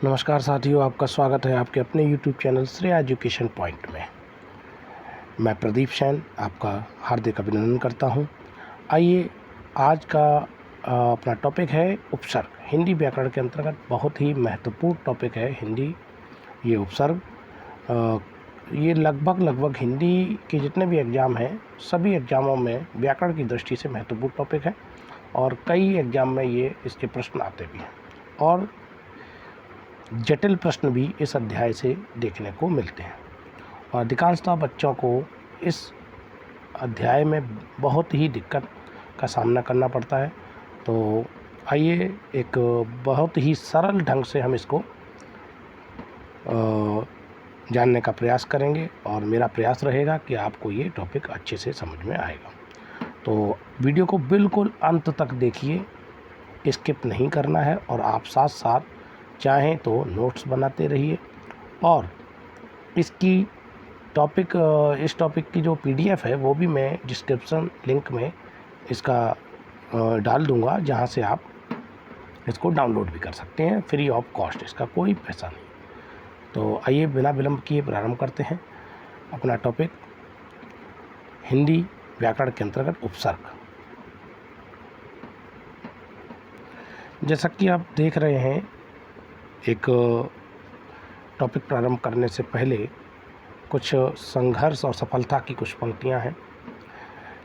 नमस्कार साथियों, आपका स्वागत है आपके अपने YouTube channel Shreya education point में। मैं प्रदीप सैन आपका हार्दिक अभिनंदन करता हूं। आइए, आज का अपना टॉपिक है उपसर्ग। हिंदी व्याकरण के अंतर्गत बहुत ही महत्वपूर्ण टॉपिक है हिंदी ये उपसर्ग। ये लगभग हिंदी के जितने भी एग्ज़ाम हैं सभी एग्ज़ामों में व्याकरण की दृष्टि से महत्वपूर्ण टॉपिक है और कई एग्ज़ाम में ये इसके प्रश्न आते भी हैं और जटिल प्रश्न भी इस अध्याय से देखने को मिलते हैं और अधिकांशतः बच्चों को इस अध्याय में बहुत ही दिक्कत का सामना करना पड़ता है। तो आइए, एक बहुत ही सरल ढंग से हम इसको जानने का प्रयास करेंगे और मेरा प्रयास रहेगा कि आपको ये टॉपिक अच्छे से समझ में आएगा। तो वीडियो को बिल्कुल अंत तक देखिए, स्किप नहीं करना है और आप साथ साथ चाहें तो नोट्स बनाते रहिए और इस टॉपिक की जो PDF है वो भी मैं डिस्क्रिप्शन लिंक में इसका डाल दूंगा, जहां से आप इसको डाउनलोड भी कर सकते हैं फ्री ऑफ कॉस्ट, इसका कोई पैसा नहीं। तो आइए, बिना विलंब किए प्रारंभ करते हैं अपना टॉपिक हिंदी व्याकरण के अंतर्गत उपसर्ग। जैसा कि आप देख रहे हैं, एक टॉपिक प्रारंभ करने से पहले कुछ संघर्ष और सफलता की कुछ पंक्तियां हैं।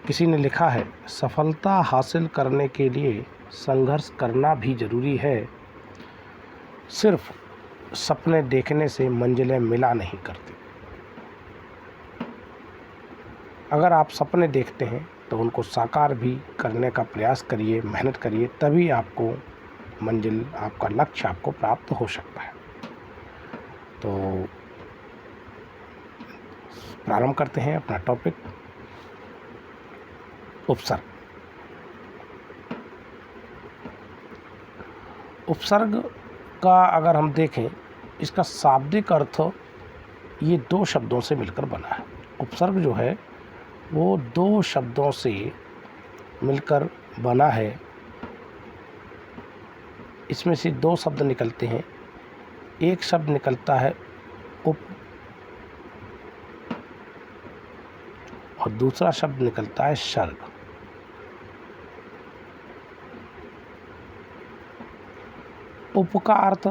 किसी ने लिखा है, सफलता हासिल करने के लिए संघर्ष करना भी ज़रूरी है, सिर्फ सपने देखने से मंजिलें मिला नहीं करती। अगर आप सपने देखते हैं तो उनको साकार भी करने का प्रयास करिए, मेहनत करिए, तभी आपको मंजिल, आपका लक्ष्य आपको प्राप्त हो सकता है। तो प्रारंभ करते हैं अपना टॉपिक उपसर्ग। उपसर्ग का अगर हम देखें, इसका शाब्दिक अर्थ ये दो शब्दों से मिलकर बना है। उपसर्ग जो है वो दो शब्दों से मिलकर बना है। इसमें से दो शब्द निकलते हैं। एक शब्द निकलता है उप और दूसरा शब्द निकलता है सर्ग। उप का अर्थ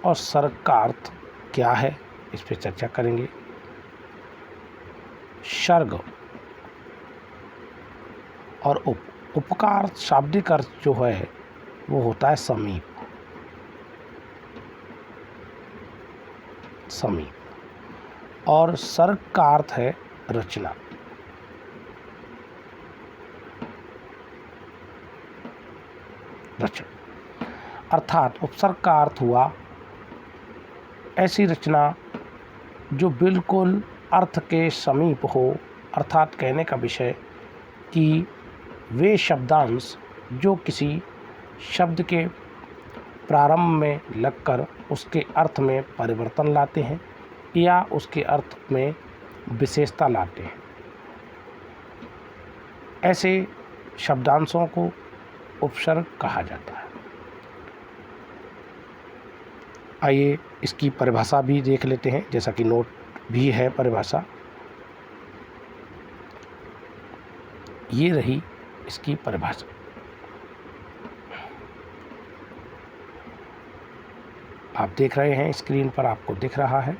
और सर्ग का अर्थ क्या है, इस पे चर्चा करेंगे। सर्ग और उप का अर्थ, शाब्दिक अर्थ जो है वो होता है समीप। और सर्ग का अर्थ है रचना। अर्थात उपसर्ग का अर्थ हुआ ऐसी रचना जो बिल्कुल अर्थ के समीप हो, अर्थात कहने का विषय कि वे शब्दांश जो किसी शब्द के प्रारंभ में लगकर उसके अर्थ में परिवर्तन लाते हैं या उसके अर्थ में विशेषता लाते हैं, ऐसे शब्दांशों को उपसर्ग कहा जाता है। आइए, इसकी परिभाषा भी देख लेते हैं, जैसा कि नोट भी है परिभाषा। ये रही इसकी परिभाषा। आप देख रहे हैं स्क्रीन पर, आपको दिख रहा है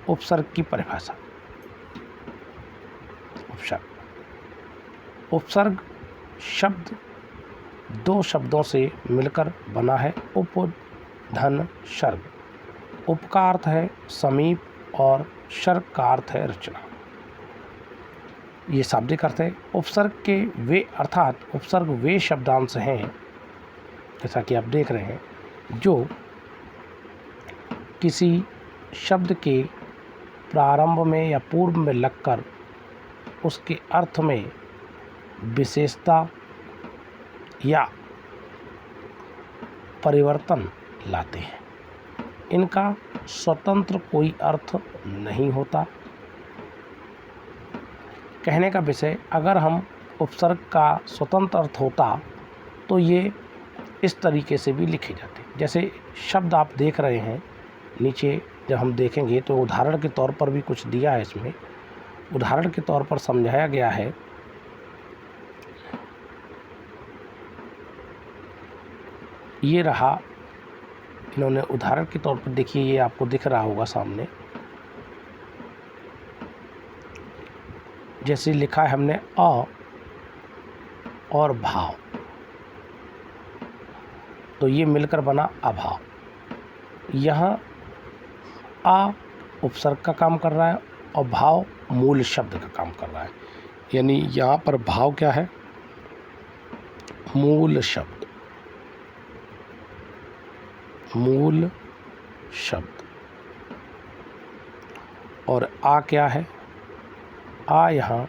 उपसर्ग की परिभाषा। उपसर्ग शब्द दो शब्दों से मिलकर बना है। उप धन सर्ग। उप का अर्थ है समीप और सर्ग का अर्थ है रचना। ये शाब्दिक अर्थ है। उपसर्ग के वे, अर्थात उपसर्ग वे शब्दांश हैं, जैसा कि आप देख रहे हैं, जो किसी शब्द के प्रारंभ में या पूर्व में लगकर उसके अर्थ में विशेषता या परिवर्तन लाते हैं। इनका स्वतंत्र कोई अर्थ नहीं होता। कहने का विषय, अगर हम उपसर्ग का स्वतंत्र अर्थ होता तो ये इस तरीके से भी लिखे जाते हैं। जैसे शब्द आप देख रहे हैं नीचे, जब हम देखेंगे तो उदाहरण के तौर पर भी कुछ दिया है इसमें। उदाहरण के तौर पर समझाया गया है, ये रहा, इन्होंने उदाहरण के तौर पर देखिए, ये आपको दिख रहा होगा सामने, जैसे लिखा है हमने अ और भाव, तो ये मिलकर बना अभाव। यहाँ आ उपसर्ग का काम कर रहा है और भाव मूल शब्द का काम कर रहा है, यानी यहाँ पर भाव क्या है, मूल शब्द, मूल शब्द। और आ क्या है, आ यहाँ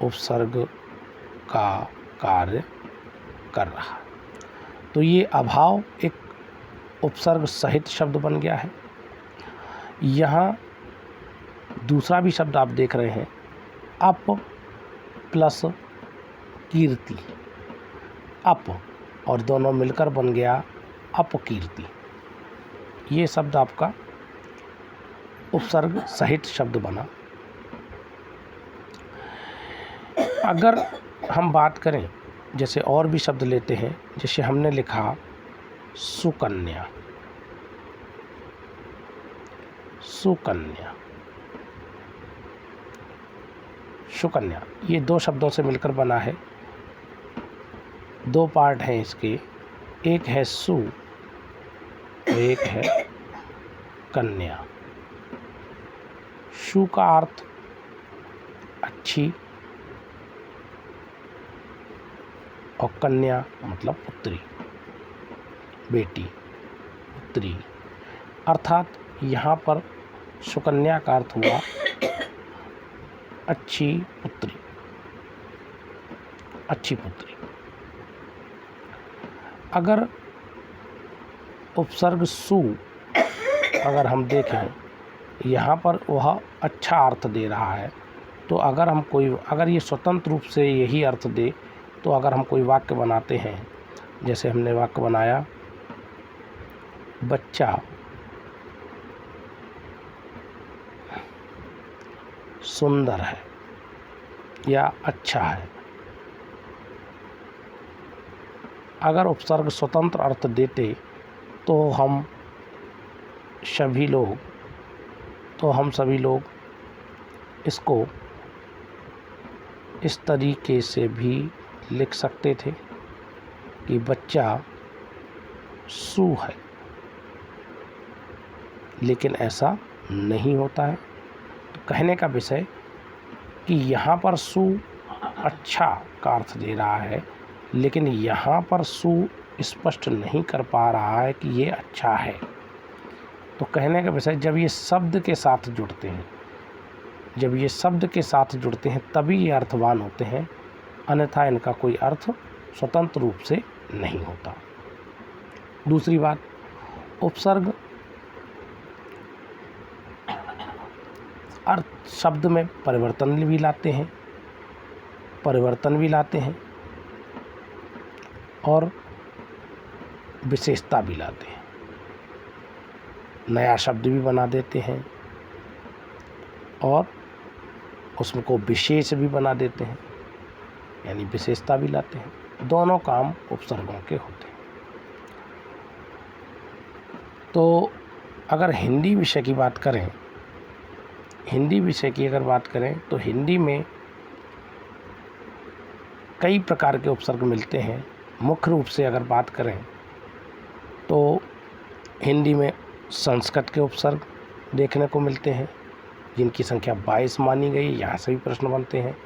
उपसर्ग का कार्य कर रहा है। तो ये अभाव एक उपसर्ग सहित शब्द बन गया है। यहाँ दूसरा भी शब्द आप देख रहे हैं, अप प्लस कीर्ति, अप, और दोनों मिलकर बन गया अपकीर्ति। ये शब्द आपका उपसर्ग सहित शब्द बना। अगर हम बात करें, जैसे और भी शब्द लेते हैं, जैसे हमने लिखा सुकन्या, सुकन्या, सुकन्या, ये दो शब्दों से मिलकर बना है। दो पार्ट हैं इसके, एक है सु और एक है कन्या। सु का अर्थ अच्छी और कन्या मतलब पुत्री, बेटी, पुत्री। अर्थात यहाँ पर सुकन्या का अर्थ हुआ अच्छी पुत्री, अच्छी पुत्री। अगर उपसर्ग सु अगर हम देखें, यहाँ पर वह अच्छा अर्थ दे रहा है, तो अगर ये स्वतंत्र रूप से यही अर्थ दे, तो अगर हम कोई वाक्य बनाते हैं, जैसे हमने वाक्य बनाया, बच्चा सुंदर है या अच्छा है, अगर उपसर्ग स्वतंत्र अर्थ देते तो हम सभी लोग इसको इस तरीके से भी लिख सकते थे कि बच्चा सु है, लेकिन ऐसा नहीं होता है। तो कहने का विषय कि यहाँ पर सु अच्छा का अर्थ दे रहा है, लेकिन यहाँ पर सु स्पष्ट नहीं कर पा रहा है कि ये अच्छा है। तो कहने का विषय, जब ये शब्द के साथ जुड़ते हैं, तभी ये अर्थवान होते हैं, अन्यथा इनका कोई अर्थ स्वतंत्र रूप से नहीं होता। दूसरी बात, उपसर्ग अर्थ शब्द में परिवर्तन भी लाते हैं और विशेषता भी लाते हैं, नया शब्द भी बना देते हैं और उसको विशेष भी बना देते हैं, यानी विशेषता भी लाते हैं। दोनों काम उपसर्गों के होते हैं। तो अगर हिंदी विषय की बात करें, तो हिंदी में कई प्रकार के उपसर्ग मिलते हैं। मुख्य रूप से अगर बात करें तो हिंदी में संस्कृत के उपसर्ग देखने को मिलते हैं, जिनकी संख्या 22 मानी गई। यहाँ से भी प्रश्न बनते हैं।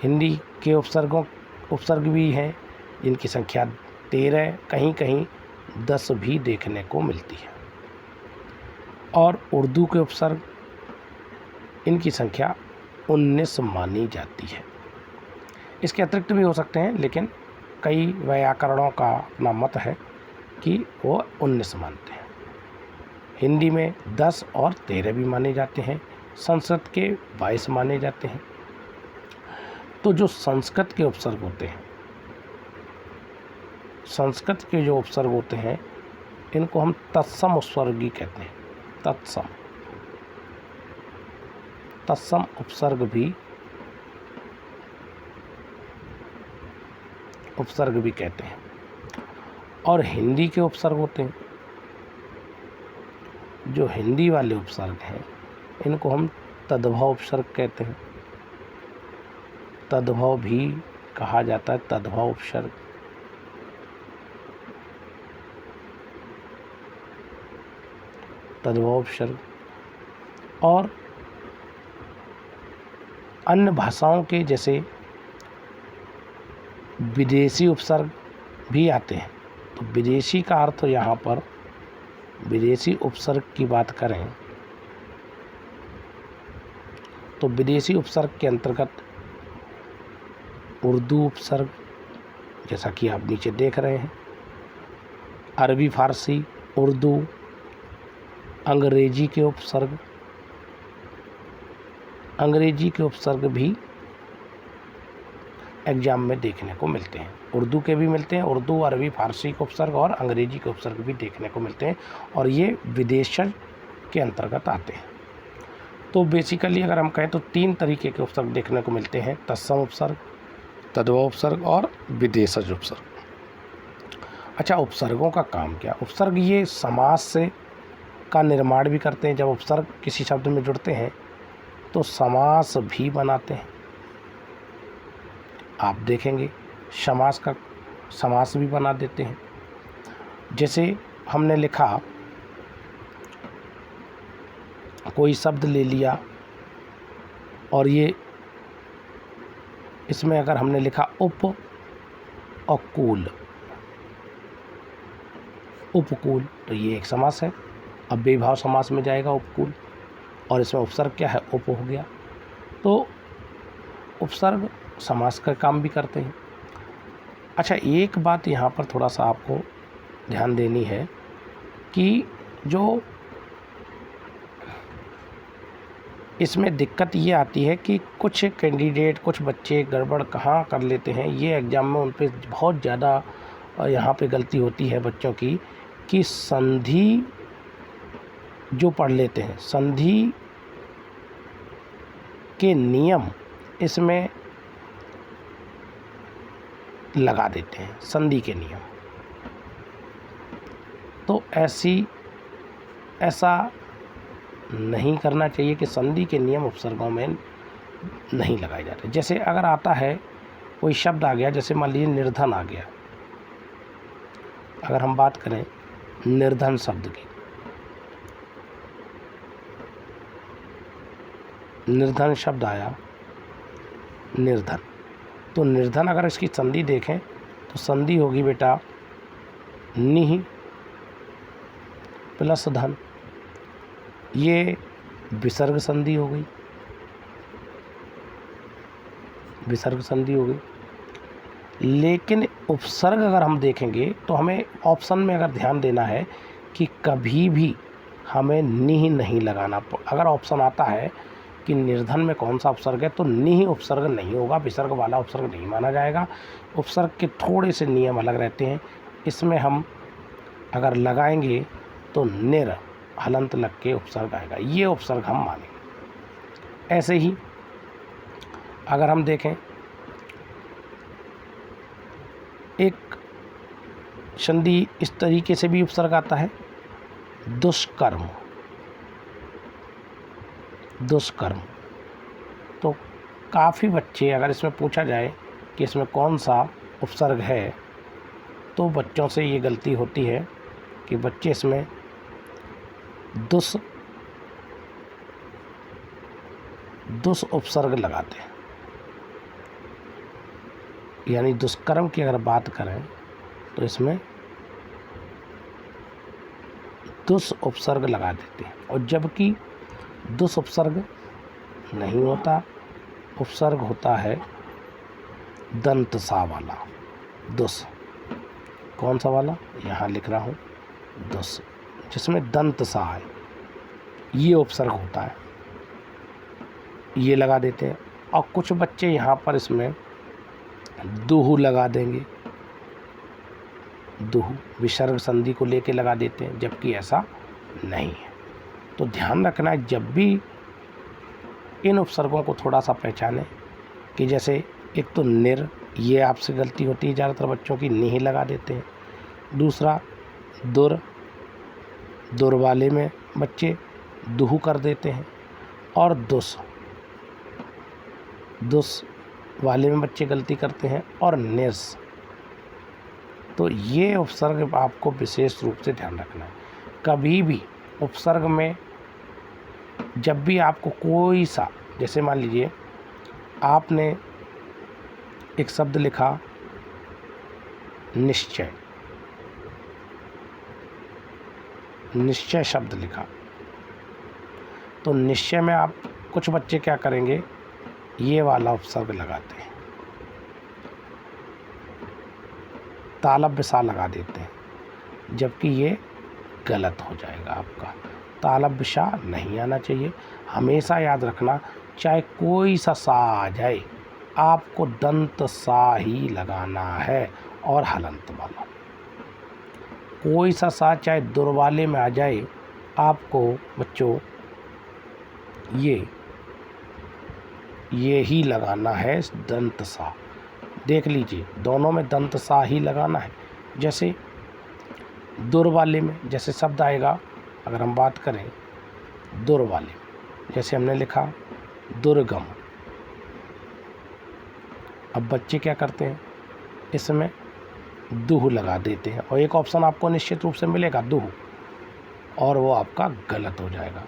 हिंदी के उपसर्ग भी हैं जिनकी संख्या 13, कहीं कहीं 10 भी देखने को मिलती है। और उर्दू के उपसर्ग, इनकी संख्या 19 मानी जाती है। इसके अतिरिक्त भी हो सकते हैं, लेकिन कई व्याकरणों का अपना मत है कि वो 19 मानते हैं। हिंदी में 10 और 13 भी माने जाते हैं, संस्कृत के 22 माने जाते हैं। तो जो संस्कृत के उपसर्ग होते हैं संस्कृत के जो उपसर्ग होते हैं इनको हम तत्सम उपसर्गी कहते हैं। तत्सम उपसर्ग भी कहते हैं। और हिंदी के उपसर्ग होते हैं, जो हिंदी वाले उपसर्ग हैं इनको हम तद्भव उपसर्ग कहते हैं। तद्भव भी कहा जाता है, तद्भव उपसर्ग। और अन्य भाषाओं के जैसे विदेशी उपसर्ग भी आते हैं। तो विदेशी का अर्थ यहाँ पर विदेशी उपसर्ग की बात करें तो विदेशी उपसर्ग के अंतर्गत उर्दू उपसर्ग, जैसा कि आप नीचे देख रहे हैं, अरबी, फारसी, उर्दू, अंग्रेजी के उपसर्ग भी एग्जाम में देखने को मिलते हैं। उर्दू के भी मिलते हैं, उर्दू, अरबी, फारसी के उपसर्ग और अंग्रेजी के उपसर्ग भी देखने को मिलते हैं और ये विदेशज के अंतर्गत आते हैं। तो बेसिकली अगर हम कहें तो 3 तरीके के उपसर्ग देखने को मिलते हैं, तत्सम उपसर्ग, तद्भव उपसर्ग और विदेशज उपसर्ग। अच्छा, उपसर्गों का काम क्या? उपसर्ग ये समास का निर्माण भी करते हैं। जब उपसर्ग किसी शब्द में जुड़ते हैं तो समास भी बनाते हैं। आप देखेंगे समास भी बना देते हैं। जैसे हमने लिखा, कोई शब्द ले लिया और ये इसमें अगर हमने लिखा उप और कूल, उपकूल, तो ये एक समास है। अब बेभाव समास में जाएगा उपकूल, और इसमें उपसर्ग क्या है? उप हो गया। तो उपसर्ग समास का काम भी करते हैं। अच्छा, एक बात यहाँ पर थोड़ा सा आपको ध्यान देनी है कि जो इसमें दिक्कत ये आती है कि कुछ कैंडिडेट, कुछ बच्चे गड़बड़ कहाँ कर लेते हैं, ये एग्ज़ाम में उन पे बहुत ज़्यादा यहाँ पे गलती होती है बच्चों की, कि संधि जो पढ़ लेते हैं, संधि के नियम इसमें लगा देते हैं, संधि के नियम। तो ऐसा नहीं करना चाहिए कि संधि के नियम उपसर्गों में नहीं लगाए जाते। जैसे अगर आता है कोई शब्द आ गया, जैसे मान लीजिए निर्धन आ गया, अगर हम बात करें निर्धन शब्द की, निर्धन शब्द आया, निर्धन, तो निर्धन अगर इसकी संधि देखें तो संधि होगी बेटा निहि प्लस धन, ये विसर्ग संधि हो गई, विसर्ग संधि हो गई। लेकिन उपसर्ग अगर हम देखेंगे तो हमें ऑप्शन में अगर ध्यान देना है कि कभी भी हमें निहि नहीं लगाना। अगर ऑप्शन आता है कि निर्धन में कौन सा उपसर्ग है, तो निहि उपसर्ग नहीं होगा, विसर्ग वाला उपसर्ग नहीं माना जाएगा। उपसर्ग के थोड़े से नियम अलग रहते हैं। इसमें हम अगर लगाएंगे तो निर हलंत लग के उपसर्ग आएगा, ये उपसर्ग हम मानेंगे। ऐसे ही अगर हम देखें, एक संधि इस तरीके से भी उपसर्ग आता है, दुष्कर्म, दुष्कर्म। तो काफ़ी बच्चे, अगर इसमें पूछा जाए कि इसमें कौन सा उपसर्ग है, तो बच्चों से ये गलती होती है कि बच्चे इसमें दुस उपसर्ग लगाते हैं। यानी दुष्कर्म की अगर बात करें तो इसमें दुस उपसर्ग लगा देते हैं, और जबकि दुस उपसर्ग नहीं होता, उपसर्ग होता है दंत सा वाला, दुस। कौन सा वाला? यहाँ लिख रहा हूँ, दुस, जिसमें दंत सा है, ये उपसर्ग होता है, ये लगा देते हैं। और कुछ बच्चे यहाँ पर इसमें दुहु लगा देंगे, दुहु विसर्ग संधि को लेके लगा देते हैं, जबकि ऐसा नहीं है। तो ध्यान रखना है जब भी इन उपसर्गों को थोड़ा सा पहचानें कि जैसे एक तो निर, ये आपसे गलती होती है ज़्यादातर बच्चों की, नहीं लगा देते हैं। दूसरा दुर, दुर वाले में बच्चे दुहु कर देते हैं। और दुस, दुस वाले में बच्चे गलती करते हैं। और निस, तो ये उपसर्ग आपको विशेष रूप से ध्यान रखना है। कभी भी उपसर्ग में जब भी आपको कोई सा, जैसे मान लीजिए आपने एक शब्द लिखा निश्चय, निश्चय शब्द लिखा, तो निश्चय में आप कुछ बच्चे क्या करेंगे, ये वाला उपसर्ग लगाते हैं, तालव्य सा लगा देते हैं, जबकि ये गलत हो जाएगा आपका। तालव्य सा नहीं आना चाहिए। हमेशा याद रखना, चाहे कोई सा आ जाए, आपको दंत सा ही लगाना है और हलंत वाला। कोई सा चाहे दुर वाले में आ जाए, आपको बच्चों ये ही लगाना है, दंत सा। देख लीजिए, दोनों में दंत सा ही लगाना है। जैसे दुर वाले में जैसे शब्द आएगा, अगर हम बात करें दुर वाले, जैसे हमने लिखा दुर्गम, अब बच्चे क्या करते हैं, इसमें दुह लगा देते हैं, और एक ऑप्शन आपको निश्चित रूप से मिलेगा दुह, और वो आपका गलत हो जाएगा।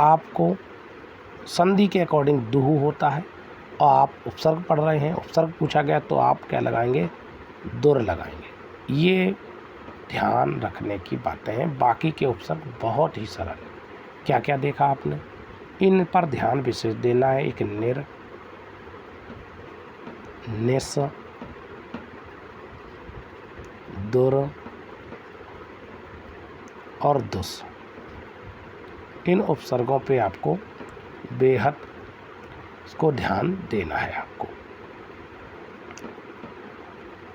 आपको संधि के अकॉर्डिंग दुहु होता है, और आप उपसर्ग पढ़ रहे हैं, उपसर्ग पूछा गया तो आप क्या लगाएंगे, दुर लगाएंगे। ये ध्यान रखने की बातें हैं। बाकी के उपसर्ग बहुत ही सरल है। क्या क्या देखा आपने, इन पर ध्यान विशेष देना है। एक निर, निस, दुर और दुस, इन उपसर्गों पे आपको बेहद इसको ध्यान देना है। आपको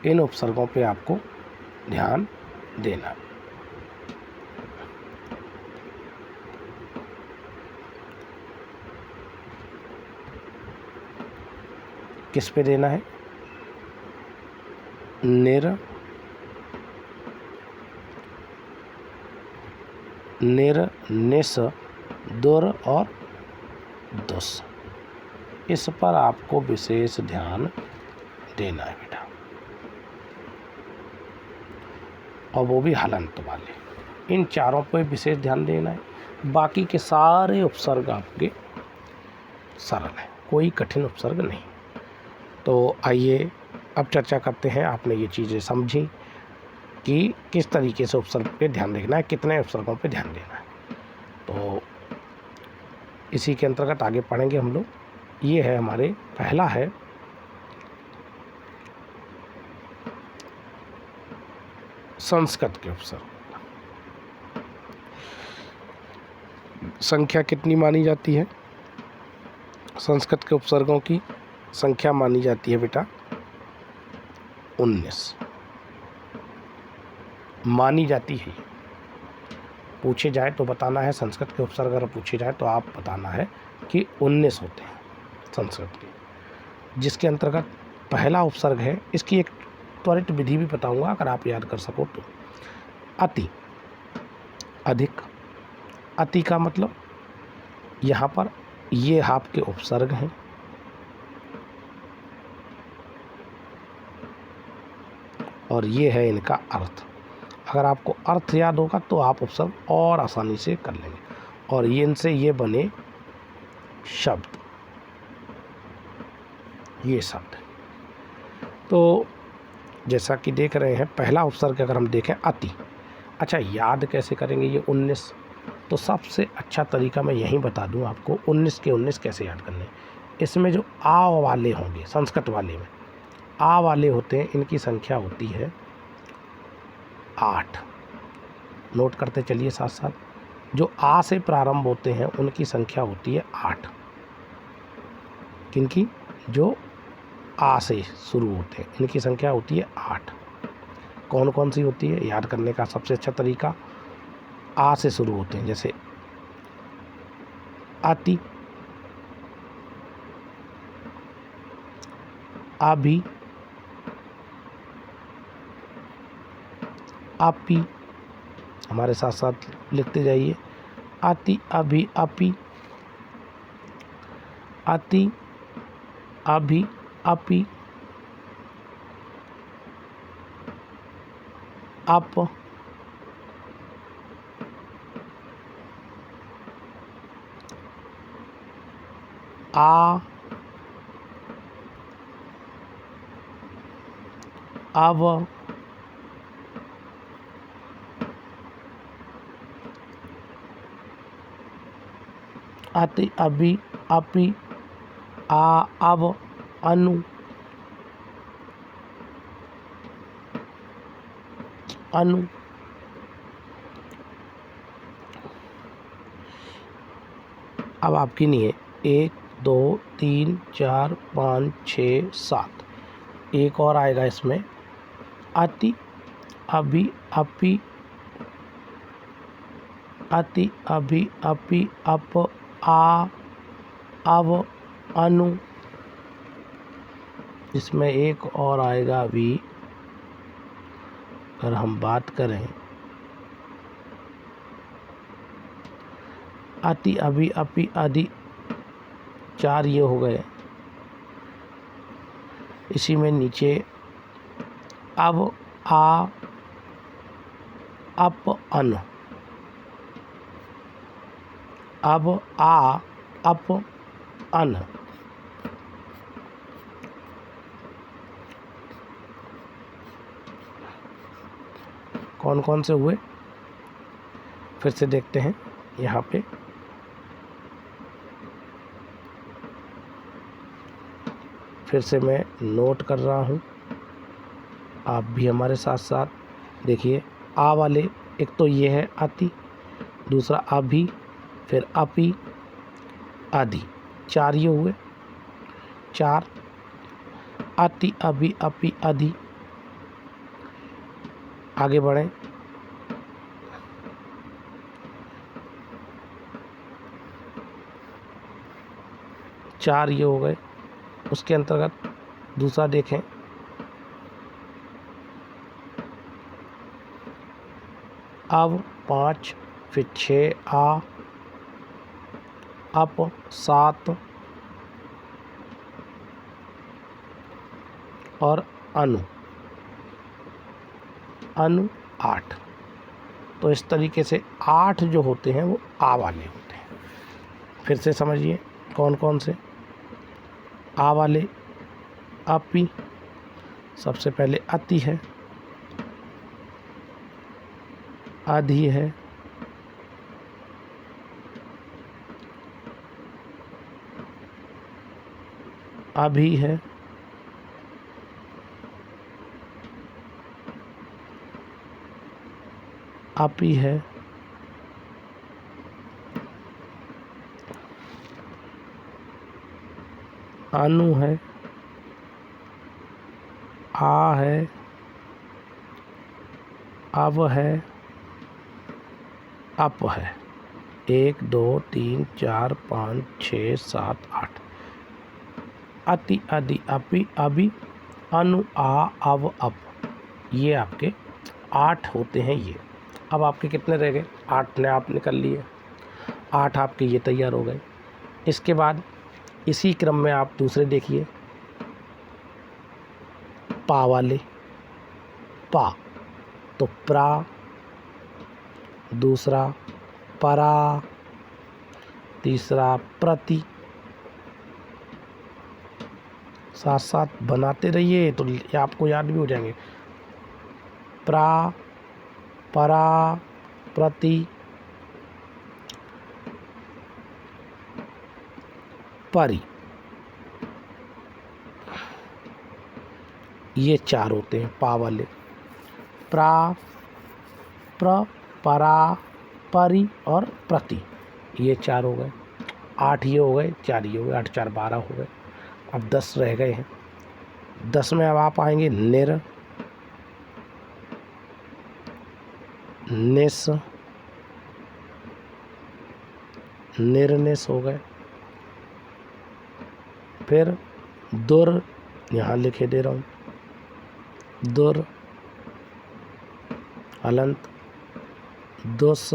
इन उपसर्गों पे आपको ध्यान देना है। किस पे देना है, निर, निर, निस, दुर और दुस, इस पर आपको विशेष ध्यान देना है बेटा, और वो भी हलंत वाले। इन चारों पे विशेष ध्यान देना है। बाकी के सारे उपसर्ग आपके सरल हैं, कोई कठिन उपसर्ग नहीं। तो आइए अब चर्चा करते हैं। आपने ये चीज़ें समझी कि किस तरीके से उपसर्ग पे ध्यान देना है, कितने उपसर्गों पे ध्यान देना है। तो इसी के अंतर्गत आगे पढ़ेंगे हम लोग। ये है हमारे, पहला है संस्कृत के उपसर्ग। संख्या कितनी मानी जाती है, संस्कृत के उपसर्गों की संख्या मानी जाती है बेटा 19 मानी जाती है। पूछे जाए तो बताना है, संस्कृत के उपसर्ग अगर पूछे जाए तो आप बताना है कि 19 होते हैं संस्कृत के, जिसके अंतर्गत पहला उपसर्ग है। इसकी एक त्वरित विधि भी बताऊंगा अगर आप याद कर सको तो। अति, अधिक। अति का मतलब यहाँ पर ये आपके उपसर्ग हैं, और ये है इनका अर्थ। अगर आपको अर्थ याद होगा तो आप उपसर्ग और आसानी से कर लेंगे, और ये इनसे ये बने शब्द, ये शब्द। तो जैसा कि देख रहे हैं, पहला उपसर्ग अगर हम देखें अति। अच्छा, याद कैसे करेंगे ये 19? तो सबसे अच्छा तरीका मैं यहीं बता दूं आपको, 19 के 19 कैसे याद करने। इसमें जो आ वाले होंगे, संस्कृत वाले में आ वाले होते हैं, इनकी संख्या होती है 8। नोट करते चलिए साथ साथ। जो आ से प्रारंभ होते हैं उनकी संख्या होती है 8। किनकी? जो आ से शुरू होते हैं, इनकी संख्या होती है 8। कौन कौन सी होती है? याद करने का सबसे अच्छा तरीका, आ से शुरू होते हैं, जैसे आती, आभी, आपी। हमारे साथ साथ लिखते जाइए, आती, अभी, आपी, आती, अभी, आपी, आप, आ, अब, आती, अभी, आपी, आ, अब, अनु, अनु। अब आपकी नहीं है, 1 2 3 4 5 6 7, एक और आएगा इसमें, आती, अभी, आपी, आती, अभी, आपी, अप, आ, अब, अनु। इसमें एक और आएगा अभी, अगर हम बात करें, आती, अभी, अपी, आदि, 4 ये हो गए। इसी में नीचे अब, आ, अप, अन, अब, आ, अप, अन। कौन कौन से हुए फिर से देखते हैं यहाँ पे। फिर से मैं नोट कर रहा हूँ, आप भी हमारे साथ साथ देखिए। आ वाले, एक तो ये है आती, दूसरा अभी, फिर अपी, आदि, 4 ये हुए। 4 आती, अभी, अपी, आदि। आगे बढ़ें, चार ये हो गए। उसके अंतर्गत दूसरा देखें, अब 5, फिर 6 आ, अप 7 और अनु, अनु 8। तो इस तरीके से 8 जो होते हैं वो आ वाले होते हैं। फिर से समझिए कौन कौन से आ वाले। आपी, सबसे पहले अति है, आधी है, अभी है, आपी है, अनु है, आ है, अब है, अप है। 1 2 3 4 5 6 7 8। अति, आदि, अपी, अभी, अनु, आ, अब, अप। ये आपके 8 होते हैं ये। अब आपके कितने रह गए? 8 ने आप निकल लिए, 8 आपके ये तैयार हो गए। इसके बाद इसी क्रम में आप दूसरे देखिए, पा वाले। पा, तो प्रा, दूसरा परा, तीसरा प्रति। साथ साथ बनाते रहिए तो ये आपको याद भी हो जाएंगे। प्रा, परा, प्रति, परि। ये 4 होते हैं पा वाले। प्रा, प्र, परा, परि और प्रति, ये 4 हो गए। 8 ये हो गए, 4 ये हो गए, 8 4 12 हो गए। अब 10 रह गए हैं। 10 में अब आप आएंगे निर, निस, निर्निस हो गए। फिर दुर, यहाँ लिखे दे रहा हूँ, दुर, हलंत, दुस,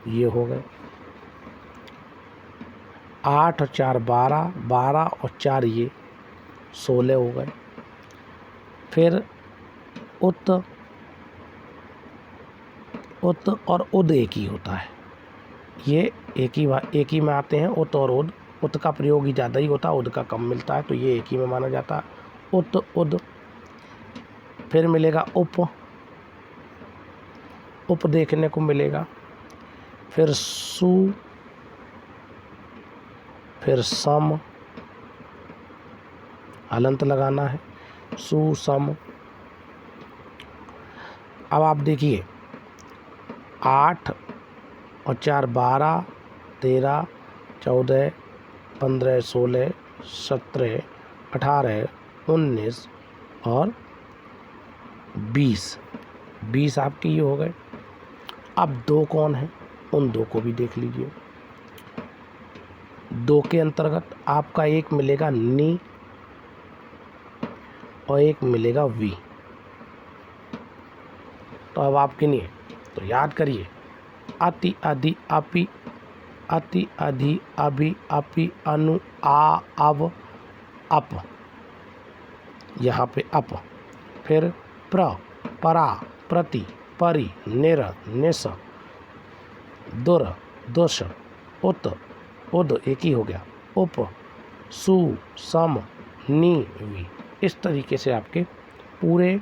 ये हो गए। 8 और 4 12, 12 और 4 ये 16 हो गए। फिर उत, उत और उद एक ही होता है, ये एक ही में आते हैं उत और उद। उत का प्रयोग ही ज़्यादा ही होता है, उद का कम मिलता है, तो ये एक ही में माना जाता है, उत उद। फिर मिलेगा उप, उप देखने को मिलेगा। फिर सु, फिर सम, हलंत लगाना है, सु सम। अब आप देखिए 8 और 4 12, 13, 14, 15, 16, 17, 18, 19 और 20, 20 आपके ये हो गए। अब 2 कौन है, उन 2 को भी देख लीजिए। 2 के अंतर्गत आपका एक मिलेगा नी और एक मिलेगा वी। तो अब आप गिनिए, तो याद करिए, अति अधि अपि, अति अधि अभि अपि अनु आ अव अप, यहाँ पे अप। फिर प्र, परा, प्रति, परि, निर, निस, दुर, दुष, उत, उद एक ही हो गया, उप, सु, सम, नी, वी। इस तरीके से आपके पूरे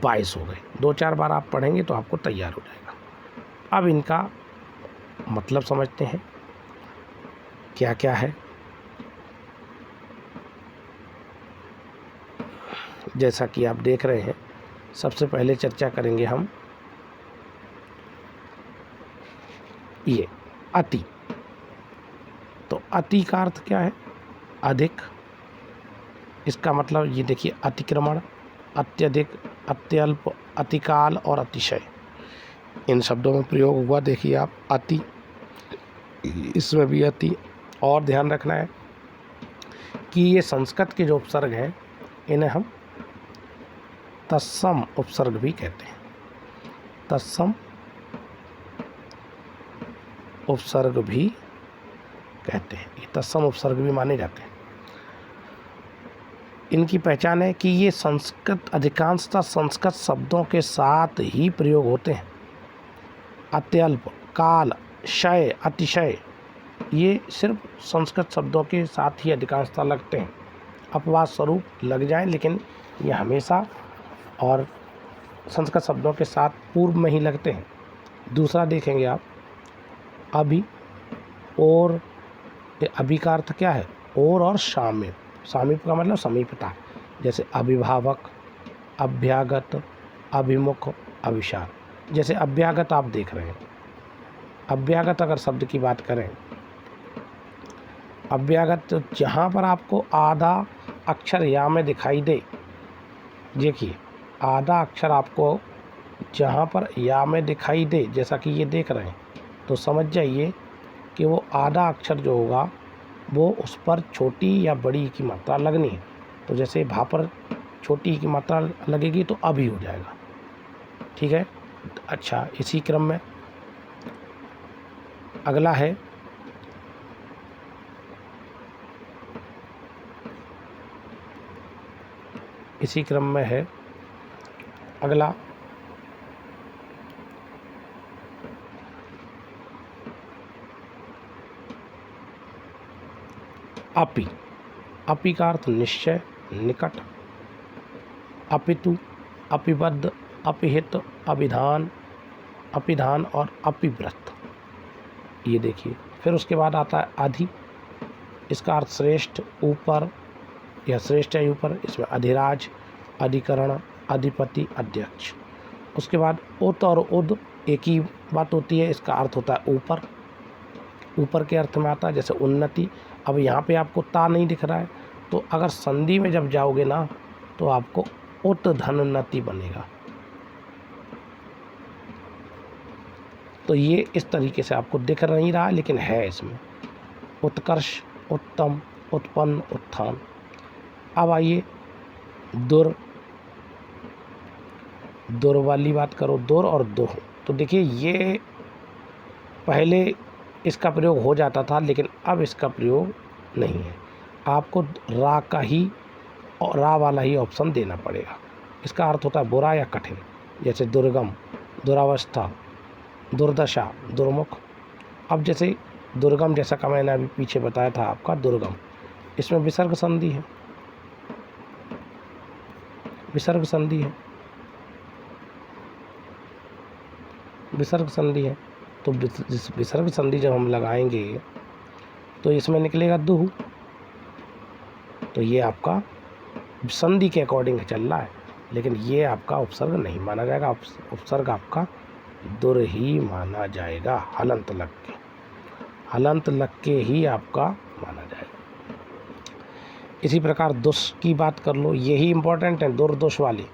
22 हो गए। 2-4 बार आप पढ़ेंगे तो आपको तैयार हो जाएगा। अब इनका मतलब समझते हैं क्या क्या है। जैसा कि आप देख रहे हैं, सबसे पहले चर्चा करेंगे हम ये अति। तो अति का अर्थ क्या है, अधिक। इसका मतलब ये देखिए, अतिक्रमण, अत्यधिक, अत्यल्प, अतिकाल और अतिशय, इन शब्दों में प्रयोग हुआ। देखिए आप, अति, इसमें भी अति। और ध्यान रखना है कि ये संस्कृत के जो उपसर्ग हैं, इन्हें हम तत्सम उपसर्ग भी कहते हैं। तत्सम उपसर्ग भी कहते हैं, ये तत्सम उपसर्ग भी माने जाते हैं। इनकी पहचान है कि ये संस्कृत, अधिकांशतः संस्कृत शब्दों के साथ ही प्रयोग होते हैं। अत्यल्प, काल, शय, अतिशय, ये सिर्फ संस्कृत शब्दों के साथ ही अधिकांशतः लगते हैं। अपवाद स्वरूप लग जाएं, लेकिन ये हमेशा और संस्कृत शब्दों के साथ पूर्व में ही लगते हैं। दूसरा देखेंगे आप, अभी और, अभी का अर्थ क्या है, और सामीप। सामीप का मतलब समीपता, जैसे अभिभावक, अभ्यागत, अभिमुख, अभिसार। जैसे अभ्यागत आप देख रहे हैं, अभ्यागत अगर शब्द की बात करें, अभ्यागत जहाँ पर आपको आधा अक्षर या में दिखाई दे, देखिए आधा अक्षर आपको जहाँ पर या में दिखाई दे, जैसा कि ये देख रहे हैं, तो समझ जाइए कि वो आधा अक्षर जो होगा वो उस पर छोटी या बड़ी की मात्रा लगनी है। तो जैसे भा पर छोटी की मात्रा लगेगी तो अभी हो जाएगा, ठीक है। अच्छा, इसी क्रम में अगला है अगला अपि। अपि का अर्थ निश्चय, निकट। अपितु, अपिबद्ध, अपिहित, अभिधान, अपिधान और अपिव्रत, ये देखिए। फिर उसके बाद आता है अधि। इसका अर्थ श्रेष्ठ, ऊपर या श्रेष्ठ है ऊपर। इसमें अधिराज, अधिकरण, अधिपति, अध्यक्ष। उसके बाद उत और उद एक ही बात होती है, इसका अर्थ होता है ऊपर, ऊपर के अर्थ में आता है, जैसे उन्नति। अब यहाँ पे आपको ता नहीं दिख रहा है, तो अगर संधि में जब जाओगे ना, तो आपको उत्धन्नति बनेगा। तो ये इस तरीके से आपको दिख नहीं रहा लेकिन है इसमें। उत्कर्ष, उत्तम, उत्पन्न, उत्थान। अब आइए दुर, दुर वाली बात करो, दुर और दुह। तो देखिए ये पहले इसका प्रयोग हो जाता था लेकिन अब इसका प्रयोग नहीं है। आपको रा का ही और रा वाला ही ऑप्शन देना पड़ेगा। इसका अर्थ होता है बुरा या कठिन, जैसे दुर्गम, दुरावस्था, दुर्दशा, दुर्मुख। अब जैसे दुर्गम, जैसा कि मैंने अभी पीछे बताया था आपका दुर्गम, इसमें विसर्ग संधि है, विसर्ग संधि है, विसर्ग संधि है। तो विसर्ग संधि जब हम लगाएंगे तो इसमें निकलेगा दुह। तो ये आपका संधि के अकॉर्डिंग चल रहा है लेकिन ये आपका उपसर्ग नहीं माना जाएगा। उपसर्ग आपका दुर ही माना जाएगा, हलंत लग के, हलंत लग के ही आपका माना जाएगा। इसी प्रकार दुष की बात कर लो, यही इंपॉर्टेंट है, दुर दुष वाली।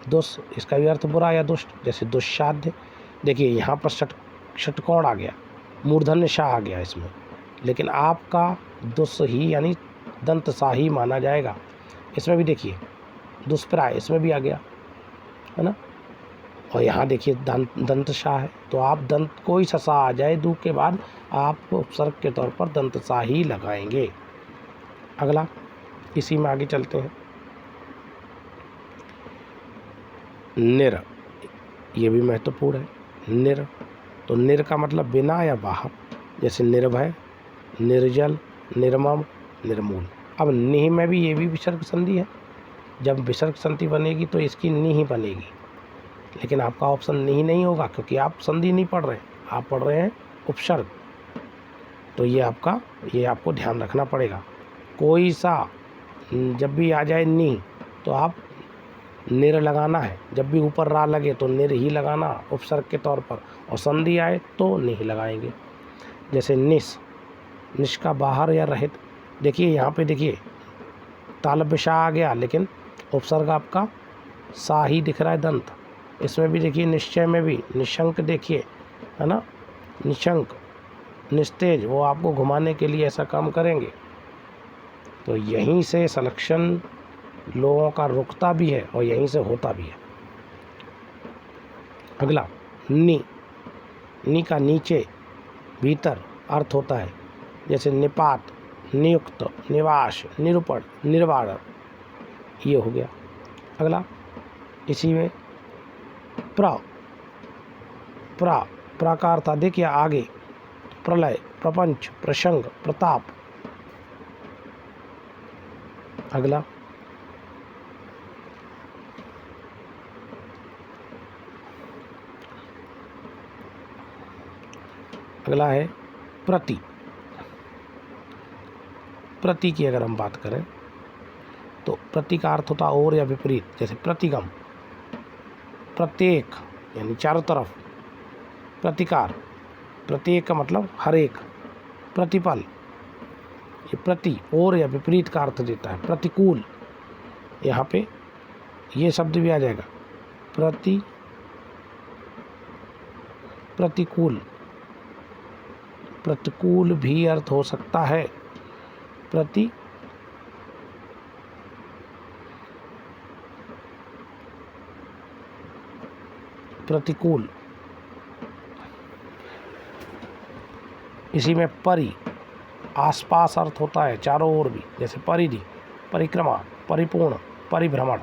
दुष इसका भी अर्थ बुरा या दुष्ट, जैसे दुष्साध्य। देखिए यहाँ पर षटकोण आ गया, मूर्धन्य शाह आ गया इसमें, लेकिन आपका दुष ही यानी दंत सा ही माना जाएगा। इसमें भी देखिए दुष्प्राय, इसमें भी आ गया है ना। और यहाँ देखिए दंत शाह है, तो आप दंत कोई सा आ जाए दू के बाद आप उपसर्ग के तौर पर दंत सा ही लगाएंगे। अगला इसी में आगे चलते हैं। निर, ये भी महत्वपूर्ण है। निर, तो निर का मतलब बिना या बाहर, जैसे निर्भय, निर्जल, निर्मम, निर्मूल। अब निह में भी ये भी विसर्ग संधि है। जब विसर्ग संधि बनेगी तो इसकी निह बनेगी, लेकिन आपका ऑप्शन निह नहीं होगा क्योंकि आप संधि नहीं पढ़ रहे हैं, आप पढ़ रहे हैं उपसर्ग। तो ये आपको ध्यान रखना पड़ेगा। कोई सा जब भी आ जाए नी तो आप निर लगाना है, जब भी ऊपर रा लगे तो निर ही लगाना उपसर्ग के तौर पर, और संधि आए तो नहीं लगाएंगे। जैसे निस, निश का बाहर या रहित। देखिए यहाँ पे देखिए तालब शाह आ गया लेकिन उपसर्ग आपका सा ही दिख रहा है दंत। इसमें भी देखिए निश्चय में भी निशंक, देखिए है ना, निशंक, निस्तेज, वो आपको घुमाने के लिए ऐसा काम करेंगे। तो यहीं से सलेक्शन लोगों का रुकता भी है और यहीं से होता भी है। अगला नी, नी का नीचे भीतर अर्थ होता है, जैसे निपात, नियुक्त, निवास, निरूपण, निर्वाण, ये हो गया। अगला इसी में प्र का अर्थ देखिए आगे, प्रलय, प्रपंच, प्रसंग, प्रताप। अगला है प्रति। प्रति की अगर हम बात करें तो प्रति का अर्थ होता और या विपरीत, जैसे प्रतिगम, प्रत्येक यानी चारों तरफ, प्रतिकार, प्रत्येक का मतलब हर एक, प्रतिपल, ये प्रति और या विपरीत का अर्थ देता है। प्रतिकूल, यहाँ पे ये शब्द भी आ जाएगा, प्रतिकूल, प्रतिकूल भी अर्थ हो सकता है। प्रतिकूल। इसी में परि, आसपास अर्थ होता है, चारों ओर भी, जैसे परिधि, परिक्रमा, परिपूर्ण, परिभ्रमण।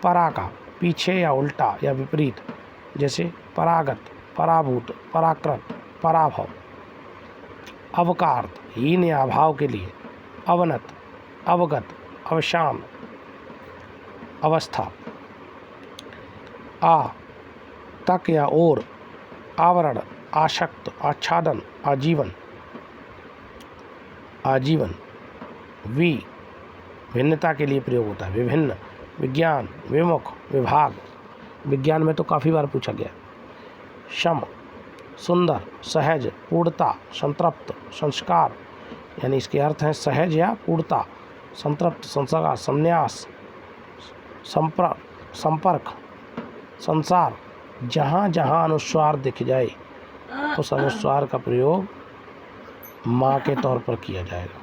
परा का पीछे या उल्टा या विपरीत, जैसे परागत, पराभूत, पराकृत, पराभव। अवकार्थ हीन या अभाव के लिए, अवनत, अवगत, अवशान, अवस्था। आ तक या और, आवरण, आशक्त, आच्छादन, आजीवन, आजीवन। वि भिन्नता के लिए प्रयोग होता है, विभिन्न, विज्ञान, विमुख, विभाग। विज्ञान में तो काफ़ी बार पूछा गया। शम सुंदर, सहज, पूर्णता, संतृप्त, संस्कार, यानी इसके अर्थ हैं सहज या पूर्णता, संतृप्त, संस्कार, संन्यास, संपर्क, संसार, जहाँ जहाँ अनुस्वार दिख जाए उस अनुस्वार का प्रयोग माँ के तौर पर किया जाएगा।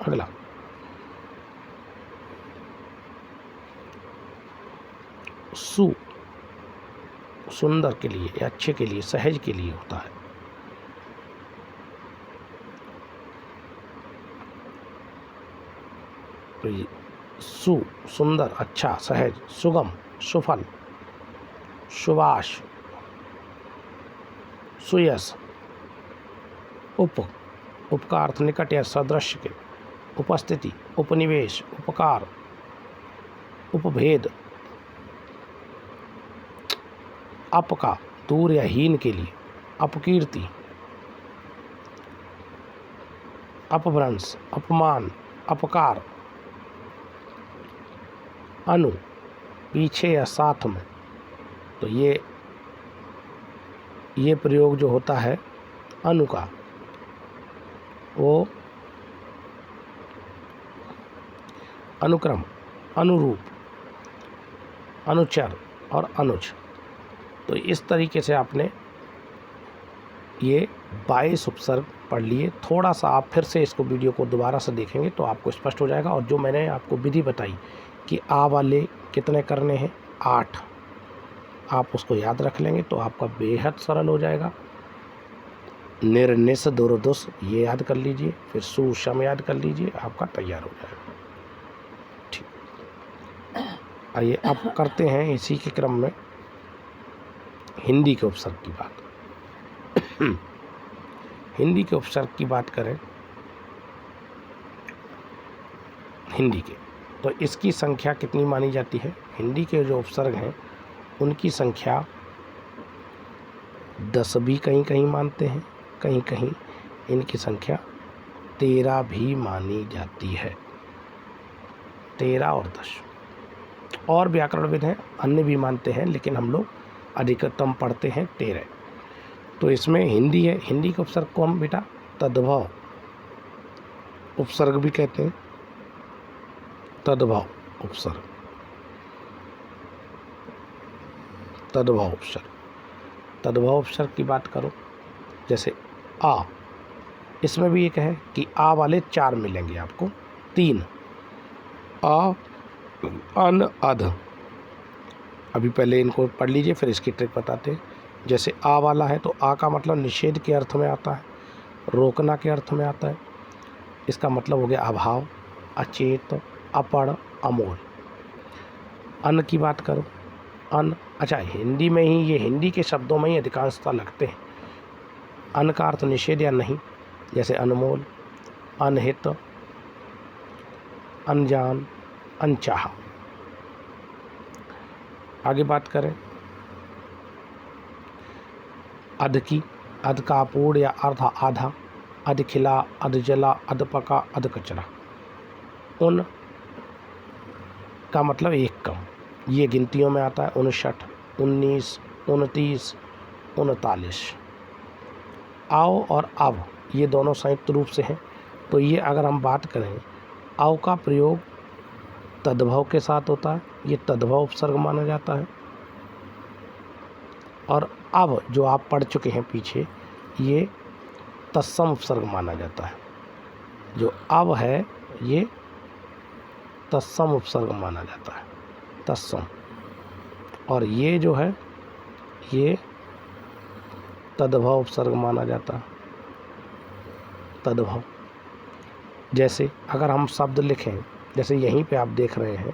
अगला, सु सुंदर के लिए या अच्छे के लिए, सहज के लिए होता है। तो ये सु सुंदर, अच्छा, सहज, सुगम, सुफल, सुवास, सुयस, उपकार अर्थ निकट या सदृश्य के, उपस्थिति, उपनिवेश, उपकार, उपभेद, अपका दूर या हीन के लिए, अपकीर्ति, अपभ्रंश, अपमान, अपकार, अनु पीछे या साथ में। तो ये प्रयोग जो होता है अनु का, वो अनुक्रम, अनुरूप, अनुचर और अनुज। तो इस तरीके से आपने ये 22 उपसर्ग पढ़ लिए। थोड़ा सा आप फिर से इसको वीडियो को दोबारा से देखेंगे तो आपको स्पष्ट हो जाएगा। और जो मैंने आपको विधि बताई कि आ वाले कितने करने हैं, 8, आप उसको याद रख लेंगे तो आपका बेहद सरल हो जाएगा। निर्निस दुर्दुस ये याद कर लीजिए, फिर सुषम याद कर लीजिए, आपका तैयार हो जाएगा। ठीक, आइए अब करते हैं इसी के क्रम में हिंदी के उपसर्ग की बात। हिंदी के उपसर्ग की बात करें हिंदी के, तो इसकी संख्या कितनी मानी जाती है? हिंदी के जो उपसर्ग हैं उनकी संख्या 10 भी कहीं कहीं मानते हैं, कहीं कहीं इनकी संख्या 13 भी मानी जाती है। 13 और 10 और व्याकरणविद हैं अन्य भी मानते हैं, लेकिन हम लोग अधिकतम पढ़ते हैं 13। तो इसमें हिंदी है, हिंदी के उपसर्ग को हम बेटा तद्भव उपसर्ग भी कहते हैं। तद्भव उपसर्ग, तद्भव उपसर्ग, तद्भव उपसर्ग की बात करो, जैसे आ, इसमें भी एक है कि आ वाले 4 मिलेंगे आपको, 3 आ, अन, अध। अभी पहले इनको पढ़ लीजिए फिर इसकी ट्रिक बताते हैं। जैसे आ वाला है तो आ का मतलब निषेध के अर्थ में आता है, रोकना के अर्थ में आता है। इसका मतलब हो गया अभाव, अचेत, अपढ़, अमोल। अन की बात करो, अन, अच्छा हिंदी में ही ये हिंदी के शब्दों में ही अधिकांशता लगते हैं। अन का अर्थ निषेध या नहीं, जैसे अनमोल, अनहित, अनजान, अनचाहा। आगे बात करें अध की, अध का पूर्ण या अर्धा आधा, अध खिला, अध जला, अध पका, अध कचरा। उन का मतलब एक कम, ये गिनतियों में आता है 59, 19, 29, 39। आओ और अब ये दोनों संयुक्त रूप से हैं। तो ये अगर हम बात करें, आओ का प्रयोग तद्भव के साथ होता है, ये तद्भव उपसर्ग माना जाता है। और अब जो आप पढ़ चुके हैं पीछे, ये तत्सम उपसर्ग माना जाता है। जो अब है ये तत्सम उपसर्ग माना जाता है, तत्सम। और ये जो है ये तद्भव उपसर्ग माना जाता है, तद्भव। जैसे अगर हम शब्द लिखें, जैसे यहीं पे आप देख रहे हैं,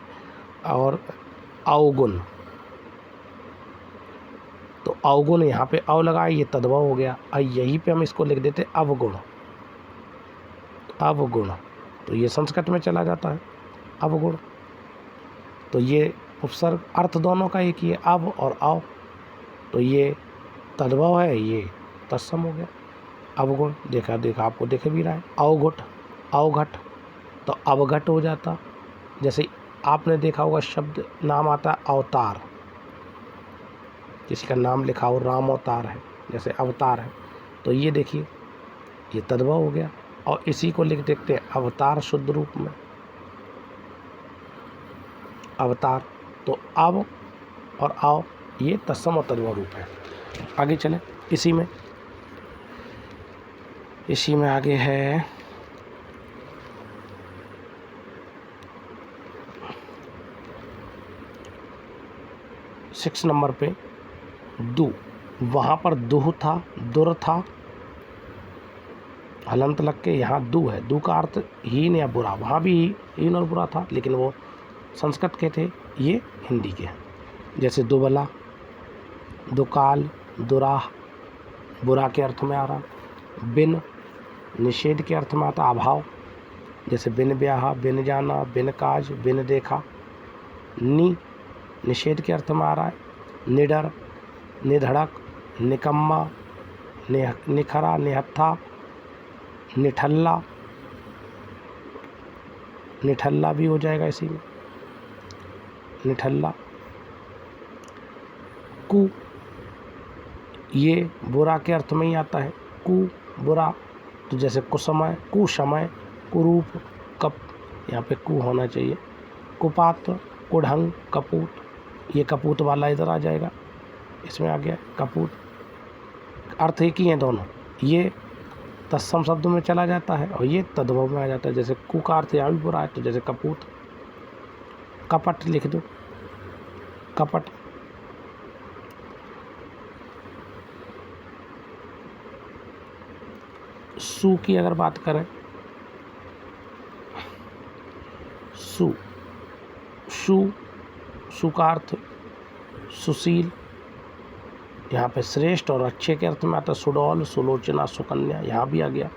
और अवगुण, तो अवगुण यहाँ पे अव लगा, ये तद्भव हो गया। और यहीं पे हम इसको लिख देते अवगुण, अवगुण, तो ये संस्कृत में चला जाता है अवगुण। तो ये उपसर्ग अर्थ दोनों का एक ही है, अव और अव। तो ये तद्भव है, ये तत्सम हो गया। अवगुण देखा आपको देख भी रहा है। अवघुट, अवघट, तो अवघट हो जाता। जैसे आपने देखा होगा शब्द नाम आता है अवतार, किसी का नाम लिखा हो राम अवतार है, जैसे अवतार है, तो ये देखिए ये तद्भव हो गया। और इसी को लिख देखते हैं अवतार शुद्ध रूप में, अवतार। तो अब और आओ ये तत्सम और तद्भव रूप है। आगे चलें, इसी में आगे है 6 नंबर पे दु। वहाँ पर दुह था, दुर था, हलंत लग के यहाँ दु है। दु का अर्थ हीन या बुरा, वहाँ भी हीन और बुरा था, लेकिन वो संस्कृत के थे, ये हिंदी के हैं। जैसे दुबला, दुकाल, दुराह, बुरा के अर्थ में आ रहा। बिन निषेध के अर्थ में आता, अभाव। जैसे बिन ब्याह, बिन जाना, बिन काज, बिन देखा। नि निषेध के अर्थ में आ रहा है। निडर, निधड़क, निकम्मा, निखरा, निहत्था, निठल्ला, निठल्ला भी हो जाएगा इसी में, निठल्ला। कु ये बुरा के अर्थ में ही आता है। कु बुरा, तो जैसे कुसमय, कुशमय, कुरूप, कप, यहाँ पे कु होना चाहिए। कुपात्र, कुढ़ंग, कपूत, ये कपूत वाला इधर आ जाएगा, इसमें आ गया कपूत। अर्थ एक ही हैं दोनों, ये तत्सम शब्द में चला जाता है और ये तद्भव में आ जाता है। जैसे कु का अर्थ यहाँ भी बुरा है, तो जैसे कपूत। कपट लिख दो, कपट। सु की अगर बात करें, सु का अर्थ सुशील, यहाँ पे श्रेष्ठ और अच्छे के अर्थ में आता है। सुडौल, सुलोचना, सुकन्या, यहाँ भी आ गया।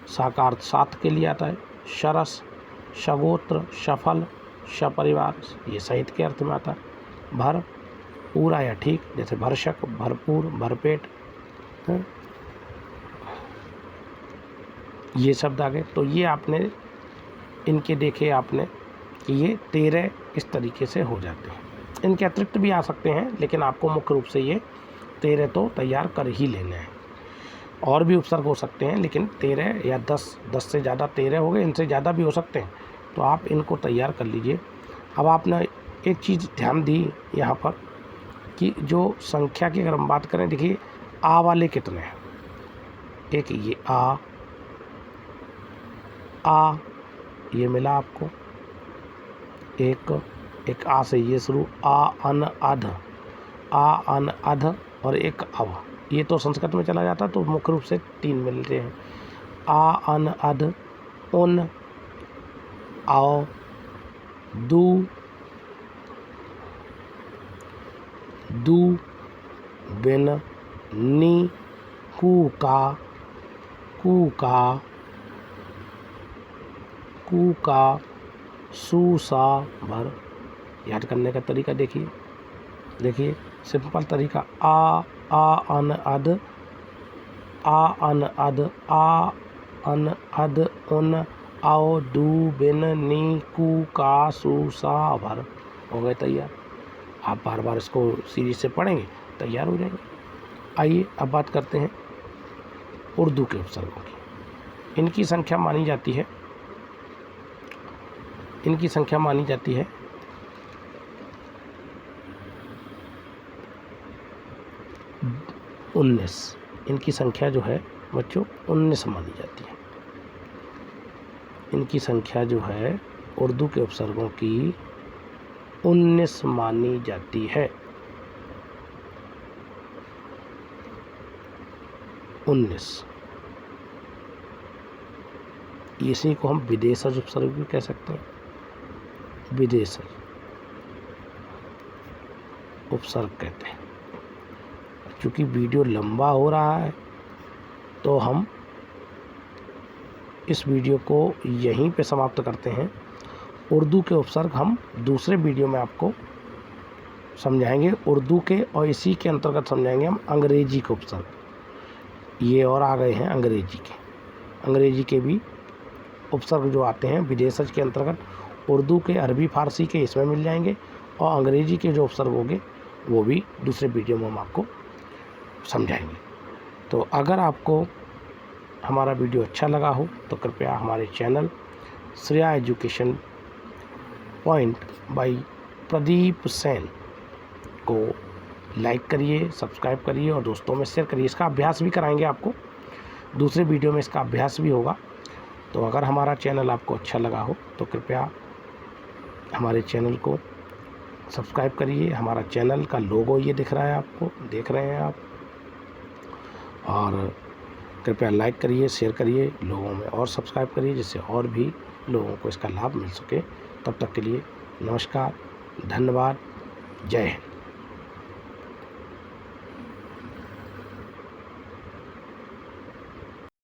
सा का अर्थ साथ के लिए आता है। शरस, शगोत्र, सफल, सपरिवार, ये सहित के अर्थ में आता है। भर पूरा या ठीक, जैसे भरसक, भरपूर, भरपेट, ये शब्द आ गए। तो ये आपने इनके देखे आपने कि ये 13 इस तरीके से हो जाते हैं। इनके अतिरिक्त भी आ सकते हैं, लेकिन आपको मुख्य रूप से ये 13 तो तैयार कर ही लेने हैं। और भी उपसर्ग हो सकते हैं, लेकिन 13 या 10 से ज़्यादा 13 हो गए, इनसे ज़्यादा भी हो सकते हैं, तो आप इनको तैयार कर लीजिए। अब आपने एक चीज़ ध्यान दी यहाँ पर कि जो संख्या की अगर हम बात करें, देखिए आ वाले कितने हैं। एक ये आ ये मिला आपको, एक आ से ये शुरू, आ अन अध और एक अव, ये तो संस्कृत में चला जाता है, तो मुख्य रूप से 3 मिलते हैं। आ अन अध, उन, आओ, दू, बिन, नी, कू का, सु, सा, भर। याद करने का तरीका देखिए सिंपल तरीका। आ अन अध, उन, आओ, दू, बिन, नी, कू, का, सु, सा, भर। हो गए तैयार। आप बार बार इसको सीरीज से पढ़ेंगे, तैयार हो जाएंगे। आइए अब बात करते हैं उर्दू के उपसर्गों की। इनकी संख्या मानी जाती है 19। इनकी संख्या जो है बच्चों 19 मानी जाती है। इनकी संख्या जो है उर्दू के उपसर्गों की 19 मानी जाती है। 19। इसी को हम विदेशज उपसर्ग भी कह सकते हैं। विदेशज उपसर्ग कहते हैं। चूँकि वीडियो लंबा हो रहा है, तो हम इस वीडियो को यहीं पे समाप्त करते हैं। उर्दू के उपसर्ग हम दूसरे वीडियो में आपको समझाएंगे। उर्दू के और इसी के अंतर्गत समझाएंगे हम अंग्रेजी के उपसर्ग। ये और आ गए हैं अंग्रेजी के भी उपसर्ग जो आते हैं विदेशज के अंतर्गत। उर्दू के, अरबी, फारसी के इसमें मिल जाएंगे, और अंग्रेजी के जो उपसर्ग होंगे वो भी दूसरे वीडियो में हम आपको समझाएंगे। तो अगर आपको हमारा वीडियो अच्छा लगा हो तो कृपया हमारे channel Shreya education point by Pradeep Sen को लाइक करिए, सब्सक्राइब करिए और दोस्तों में शेयर करिए। इसका अभ्यास भी कराएंगे आपको, दूसरे वीडियो में इसका अभ्यास भी होगा। तो अगर हमारा चैनल आपको अच्छा लगा हो तो कृपया हमारे चैनल को सब्सक्राइब करिए। हमारा चैनल का लोगो ये दिख रहा है, आपको देख रहे हैं आप, और कृपया लाइक करिए, शेयर करिए, लोगों में और सब्सक्राइब करिए, जिससे और भी लोगों को इसका लाभ मिल सके। तब तक के लिए नमस्कार, धन्यवाद, जय हिंद।